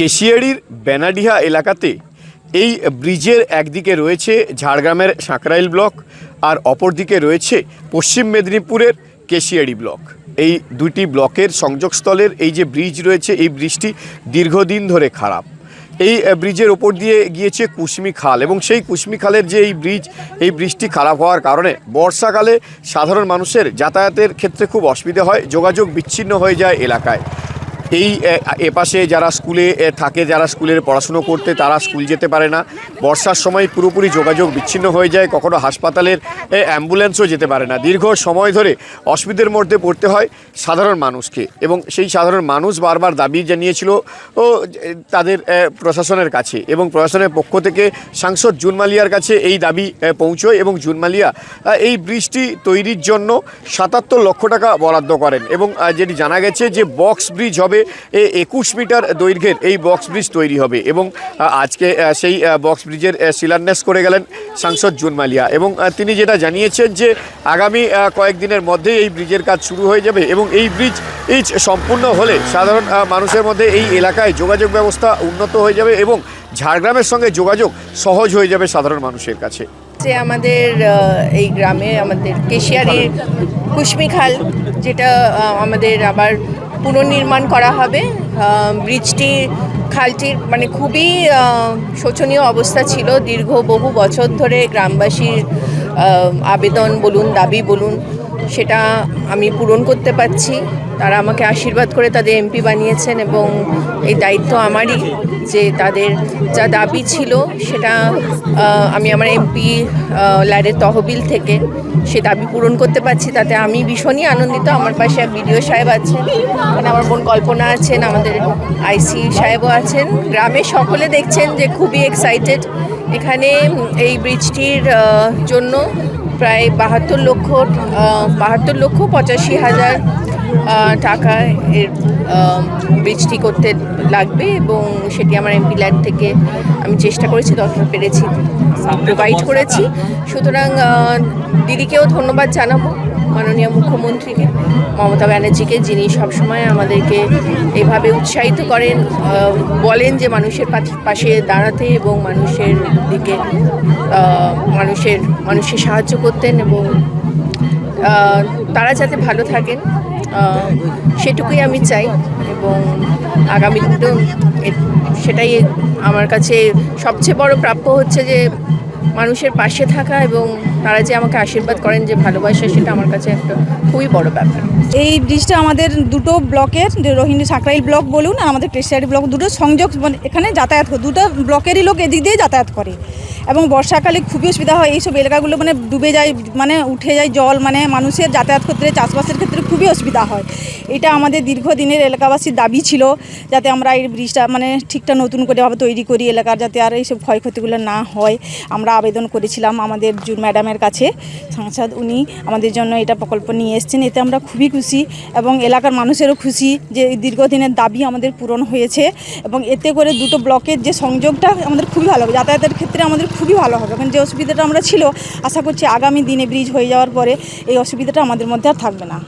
কেশিয়াড়ির বেনাডিহা এলাকাতে এই ব্রিজের একদিকে রয়েছে ঝাড়গ্রামের সাঁকরাইল ব্লক আর অপরদিকে রয়েছে পশ্চিম মেদিনীপুরের কেশিয়াড়ি ব্লক। এই দুটি ব্লকের সংযোগস্থলের এই যে ব্রিজ রয়েছে, এই ব্রিজটি দীর্ঘদিন ধরে খারাপ। এই ব্রিজের ওপর দিয়ে গিয়েছে কুশমি খাল এবং সেই কুশমি খালের যে এই ব্রিজটি খারাপ হওয়ার কারণে বর্ষাকালে সাধারণ মানুষের যাতায়াতের ক্ষেত্রে খুব অসুবিধা হয়, যোগাযোগ বিচ্ছিন্ন হয়ে যায় এলাকায়। এই এপাশে যারা স্কুলে থাকে, যারা স্কুলের পড়াশুনো করতে, তারা স্কুল যেতে পারে না। বর্ষার সময় পুরোপুরি যোগাযোগ বিচ্ছিন্ন হয়ে যায়, কখনো হাসপাতালের অ্যাম্বুলেন্সও যেতে পারে না। দীর্ঘ সময় ধরে অসুবিধার মধ্যে পড়তে হয় সাধারণ মানুষকে এবং সেই সাধারণ মানুষ বারবার দাবি জানিয়েছিল তাদের প্রশাসনের কাছে এবং প্রশাসনের পক্ষ থেকে সাংসদ জুন মালিয়ার কাছে এই দাবি পৌঁছয় এবং জুন মালিয়া এই ব্রিজটি তৈরির জন্য ৭৭ লক্ষ টাকা বরাদ্দ করেন এবং যেটি জানা গেছে যে বক্স ব্রিজ হবে, ২১ মিটার দৈর্ঘ্যের এই বক্স ব্রিজ তৈরি হবে এবং আজকে সেই বক্স ব্রিজের শিলান্যাস করে গেলেন সাংসদ জুন মালিয়া এবং তিনি যেটা জানিয়েছেন যে আগামী কয়েকদিনের মধ্যে এই ব্রিজের কাজ শুরু হয়ে যাবে এবং এই ব্রিজ সম্পূর্ণ হলে সাধারণ মানুষের মধ্যে এই এলাকায় যোগাযোগ ব্যবস্থা উন্নত হয়ে যাবে এবং ঝাড়গ্রামের সঙ্গে যোগাযোগ সহজ হয়ে যাবে সাধারণ মানুষের কাছে। যে আমাদের এই গ্রামে আমাদের কেশিয়াড়ির কুশমি খাল, যেটা আমাদের আবার পুনর্নির্মাণ করা হবে। খালটির মানে খুবই শোচনীয় অবস্থা ছিল। দীর্ঘ বহু বছর ধরে গ্রামবাসীর আবেদন বলুন, দাবি বলুন, সেটা আমি পূরণ করতে পারছি। তারা আমাকে আশীর্বাদ করে তাদের এমপি বানিয়েছেন এবং এই দায়িত্ব আমারই যে তাদের যা দাবি ছিল সেটা আমি আমার এমপি ল্যাডের তহবিল থেকে সে দাবি পূরণ করতে পারছি। তাতে আমি ভীষণই আনন্দিত। আমার পাশে বিডিও সাহেব আছেন, মানে আমার বোন কল্পনা আছেন, আমাদের আইসি সাহেবও আছেন। গ্রামের সকলে দেখছেন যে খুবই এক্সাইটেড। এখানে এই ব্রিজটির জন্য প্রায় ৭২,৮৫,০০০ টাকা এর ব্রিজটি করতে লাগবে এবং সেটি আমার এমপি ল্যাড থেকে আমি চেষ্টা করেছি, যতটা পেরেছি প্রোভাইড করেছি। সুতরাং দিদিকেও ধন্যবাদ জানাবো, মাননীয় মুখ্যমন্ত্রীকে মমতা ব্যানার্জিকে, যিনি সবসময় আমাদেরকে এভাবে উৎসাহিত করেন, বলেন যে মানুষের পাশে দাঁড়াতে এবং মানুষের দিকে মানুষের সাহায্য করতেন এবং তারা যাতে ভালো থাকেন সেটুকুই আমি চাই এবং আগামী দিনেও সেটাই আমার কাছে সবচেয়ে বড় প্রাপ্য হচ্ছে যে মানুষের পাশে থাকা এবং তারা যে আমাকে আশীর্বাদ করেন, যে ভালোবাসা, সেটা আমার কাছে একটা খুবই বড় ব্যাপার। এই ব্রিজটা আমাদের দুটো ব্লকের, রোহিণী সাঁকরাইল ব্লক বলুন আর আমাদের কেশিয়াড়ি ব্লক, দুটো সংযোগ, মানে এখানে যাতায়াত হয়, দুটো ব্লকেরই লোক এদিক দিয়ে যাতায়াত করে এবং বর্ষাকালে খুবই অসুবিধা হয়। এইসব এলাকাগুলো মানে ডুবে যায়, মানে উঠে যায় জল, মানে মানুষের যাতায়াত ক্ষেত্রে, চাষবাসের ক্ষেত্রে খুবই অসুবিধা হয়। এটা আমাদের দীর্ঘদিনের এলাকাবাসীর দাবি ছিল যাতে আমরা এই ব্রিজটা মানে ঠিকঠাক নতুন করে ভাবে তৈরি করি, এলাকার যাতে আর এইসব ক্ষয়ক্ষতিগুলো না হয়। আমরা আবেদন করেছিলাম আমাদের জুন ম্যাডামের কাছে, সাংসদ, উনি আমাদের জন্য এটা প্রকল্প নিয়ে এসেছেন। এতে আমরা খুবই খুশি এবং এলাকার মানুষেরও খুশি যে দীর্ঘদিনের দাবি আমাদের পূরণ হয়েছে এবং এতে করে দুটো ব্লকের যে সংযোগটা আমাদের খুবই ভালো হবে, যাতায়াতের ক্ষেত্রে আমাদের খুবই ভালো হবে। কারণ যে অসুবিধাটা আমরা ছিল, আশা করছি আগামী দিনে ব্রিজ হয়ে যাওয়ার পরে এই অসুবিধাটা আমাদের মধ্যে আর থাকবে না।